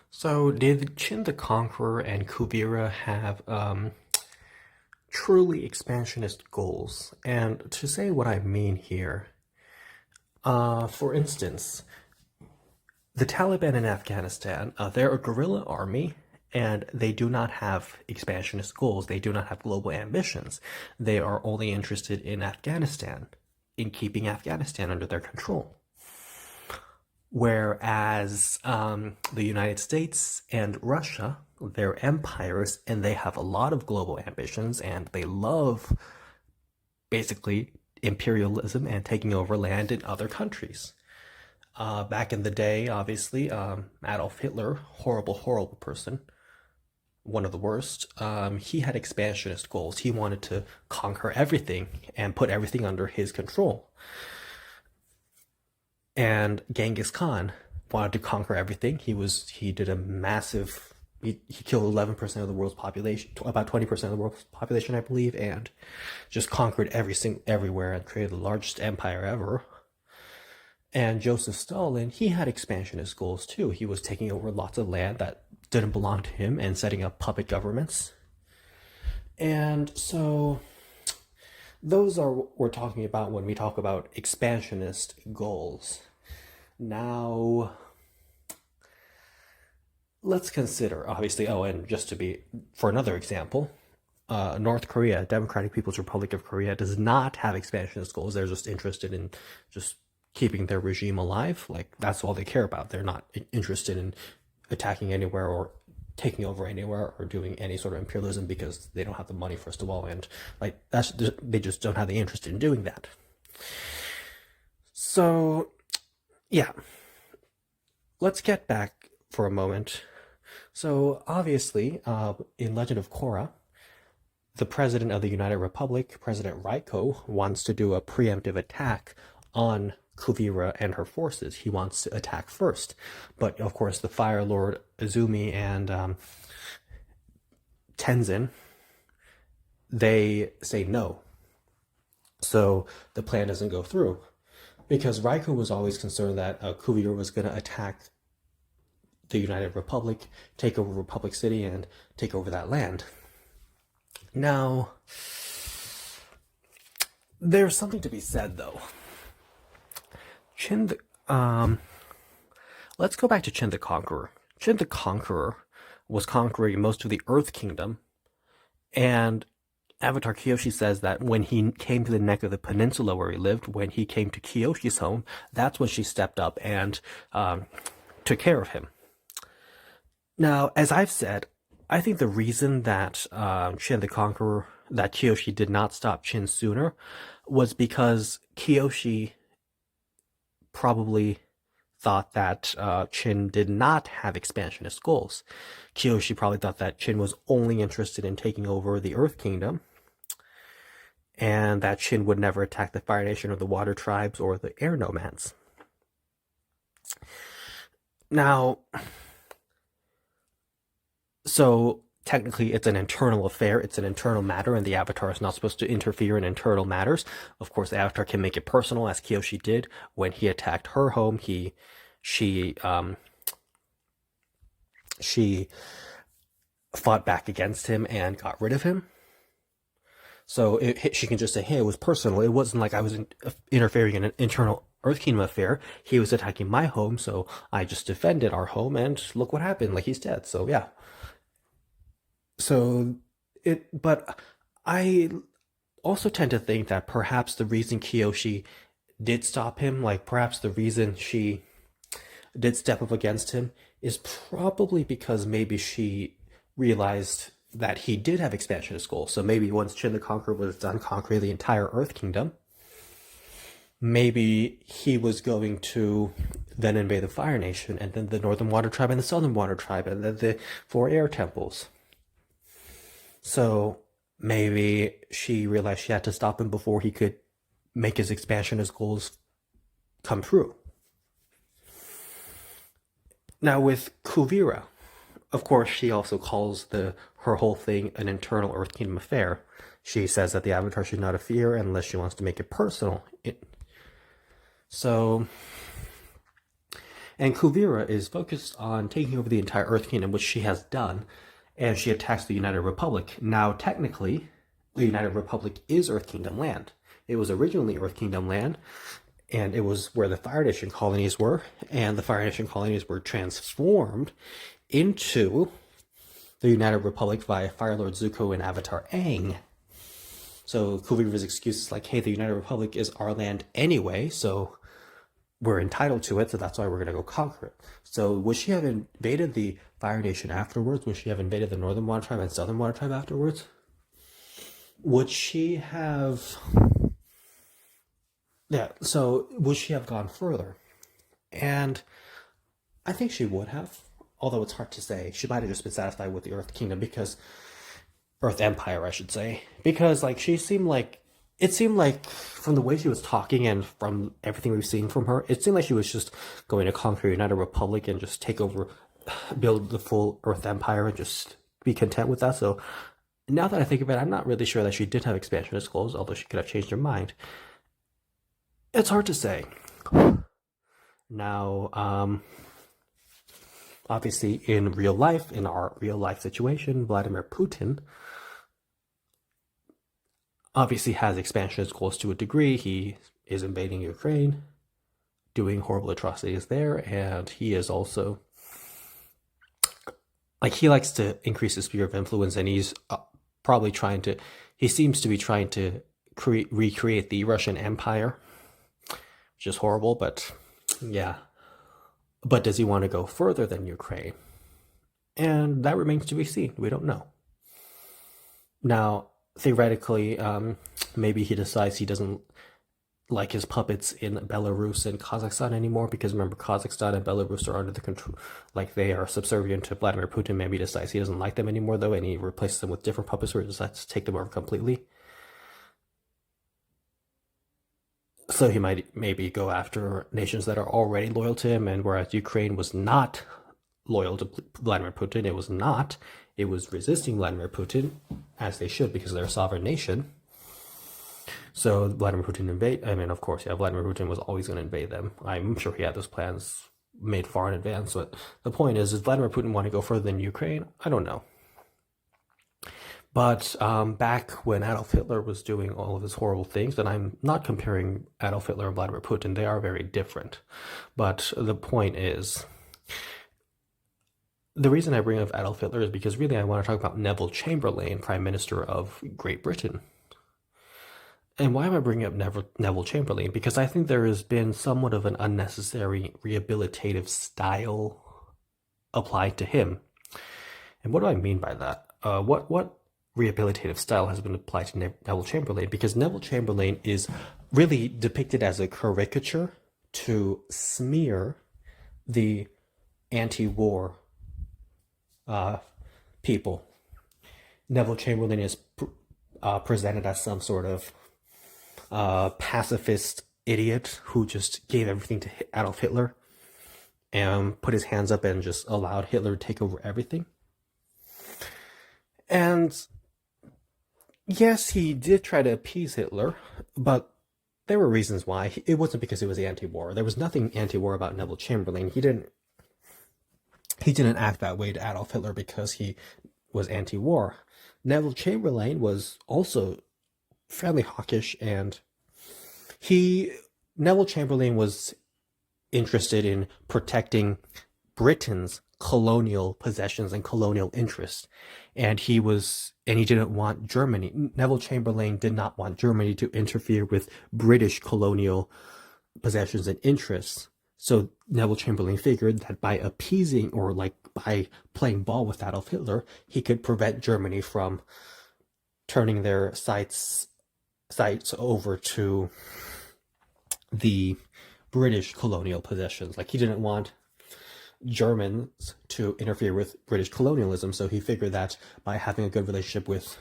So, did Chin the Conqueror and Kuvira have truly expansionist goals? And to say what I mean here, for instance, the Taliban in Afghanistan, they're a guerrilla army and they do not have expansionist goals. They do not have global ambitions. They are only interested in Afghanistan, in keeping Afghanistan under their control. Whereas the United States and Russia, they're empires and they have a lot of global ambitions and they love basically imperialism and taking over land in other countries. Back in the day, obviously, Adolf Hitler, horrible, horrible person, one of the worst, he had expansionist goals. He wanted to conquer everything and put everything under his control. And Genghis Khan wanted to conquer everything. He did a massive he killed 11% of the world's population, about 20% of the world's population, I believe, and just conquered everywhere and created the largest empire ever. And Joseph Stalin, he had expansionist goals too. He was taking over lots of land that didn't belong to him and setting up puppet governments. And so those are what we're talking about when we talk about expansionist goals. Now, let's consider, obviously, oh, and just to be, for another example, North Korea, Democratic People's Republic of Korea, does not have expansionist goals. They're just interested in just keeping their regime alive. Like, that's all they care about. They're not interested in attacking anywhere or taking over anywhere or doing any sort of imperialism because they don't have the money, first of all, and like they just don't have the interest in doing that. So, yeah, let's get back for a moment. So, obviously, in Legend of Korra, the president of the United Republic, President Raiko, wants to do a preemptive attack on Kuvira and her forces. He wants to attack first. But, of course, the Fire Lord Azumi and Tenzin, they say no. So the plan doesn't go through. Because Raiko was always concerned that Kuvira was going to attack the United Republic, take over Republic City, and take over that land. Now, there's something to be said, though. Chin the, let's go back to Chin the Conqueror. Chin the Conqueror was conquering most of the Earth Kingdom, and Avatar Kyoshi says that when he came to the neck of the peninsula where he lived, when he came to Kyoshi's home, that's when she stepped up and took care of him. Now, as I've said, I think the reason that Chin the Conqueror, that Kyoshi did not stop Chin sooner, was because Kyoshi probably thought that Chin did not have expansionist goals. Kyoshi probably thought that Chin was only interested in taking over the Earth Kingdom, and that Chin would never attack the Fire Nation or the Water Tribes or the Air Nomads. Now, so technically it's an internal affair, it's an internal matter, and the Avatar is not supposed to interfere in internal matters. Of course, the Avatar can make it personal, as Kyoshi did when he attacked her home. She fought back against him and got rid of him. So she can just say, hey, it was personal. It wasn't like I was interfering in an internal Earth Kingdom affair. He was attacking my home, so I just defended our home, and look what happened. Like, he's dead. So, yeah. But I also tend to think that perhaps the reason Kyoshi did stop him, like perhaps the reason she did step up against him, is probably because maybe she realized that he did have expansionist goals. So maybe once Chin the Conqueror was done conquering the entire Earth Kingdom, maybe he was going to then invade the Fire Nation, and then the Northern Water Tribe and the Southern Water Tribe, and then the four air temples. So maybe she realized she had to stop him before he could make his expansionist goals come true. Now with Kuvira, of course, she also calls her whole thing an internal Earth Kingdom affair. She says that the Avatar should not interfere unless she wants to make it personal. So And Kuvira is focused on taking over the entire Earth Kingdom, which she has done, and she attacks the United Republic. Now, technically, the United Republic is Earth Kingdom land. It was originally Earth Kingdom land, and it was where the Fire Nation colonies were, and the Fire Nation colonies were transformed into the United Republic by Fire Lord Zuko and Avatar Aang. So Kuvira's excuse is like, hey, the United Republic is our land anyway, so we're entitled to it, so that's why we're going to go conquer it. So would she have invaded the Fire Nation afterwards? Would she have invaded the Northern Water Tribe and Southern Water Tribe afterwards? Would she have... Yeah, so would she have gone further? And I think she would have, although it's hard to say. She might have just been satisfied with the Earth Kingdom because... Earth Empire, I should say. Because, like, it seemed like from the way she was talking and from everything we've seen from her, it seemed like she was just going to conquer United Republic and just take over, build the full Earth Empire and just be content with that. So now that I think of it, I'm not really sure that she did have expansionist goals, although she could have changed her mind. It's hard to say. Now, obviously in real life, in our real life situation, Vladimir Putin obviously has expansionist goals to a degree. He is invading Ukraine, doing horrible atrocities there, and he is also, like, he likes to increase his sphere of influence, and he's probably trying to, he seems to be trying to recreate the Russian Empire, which is horrible, but yeah. But does he want to go further than Ukraine? And that remains to be seen. We don't know. Now, theoretically, maybe he decides he doesn't like his puppets in Belarus and Kazakhstan anymore, because remember, Kazakhstan and Belarus are under the control, like they are subservient to Vladimir Putin. Maybe he decides he doesn't like them anymore, though, and he replaces them with different puppets, or he decides to take them over completely. So he might maybe go after nations that are already loyal to him, and whereas Ukraine was not loyal to Vladimir Putin, it was resisting Vladimir Putin, as they should, because they're a sovereign nation. So Vladimir Putin of course, yeah, Vladimir Putin was always going to invade them. I'm sure he had those plans made far in advance, but the point is, does Vladimir Putin want to go further than Ukraine? I don't know. But back when Adolf Hitler was doing all of his horrible things, and I'm not comparing Adolf Hitler and Vladimir Putin, they are very different. But the point is, the reason I bring up Adolf Hitler is because really I want to talk about Neville Chamberlain, Prime Minister of Great Britain. And why am I bringing up Neville Chamberlain? Because I think there has been somewhat of an unnecessary rehabilitative style applied to him. And what do I mean by that? What rehabilitative style has been applied to Neville Chamberlain? Because Neville Chamberlain is really depicted as a caricature to smear the anti-war people. Neville Chamberlain is presented as some sort of pacifist idiot who just gave everything to Adolf Hitler and put his hands up and just allowed Hitler to take over everything. And yes, he did try to appease Hitler, but there were reasons why. It wasn't because he was anti-war. There was nothing anti-war about Neville Chamberlain. He didn't act that way to Adolf Hitler because he was anti-war. Neville Chamberlain was also fairly hawkish, and Neville Chamberlain was interested in protecting Britain's colonial possessions and colonial interests, and he didn't want Germany. Neville Chamberlain did not want Germany to interfere with British colonial possessions and interests. So Neville Chamberlain figured that by appeasing, or by playing ball with Adolf Hitler, he could prevent Germany from turning their sights over to the British colonial possessions. Like, he didn't want Germans to interfere with British colonialism, so he figured that by having a good relationship with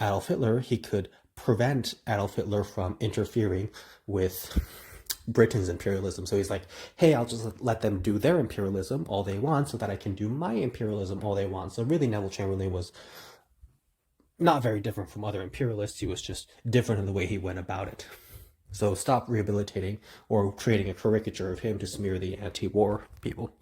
Adolf Hitler, he could prevent Adolf Hitler from interfering with Britain's imperialism. So he's like, hey, I'll just let them do their imperialism all they want so that I can do my imperialism all they want. So really, Neville Chamberlain was not very different from other imperialists. He was just different in the way he went about it. So stop rehabilitating or creating a caricature of him to smear the anti-war people.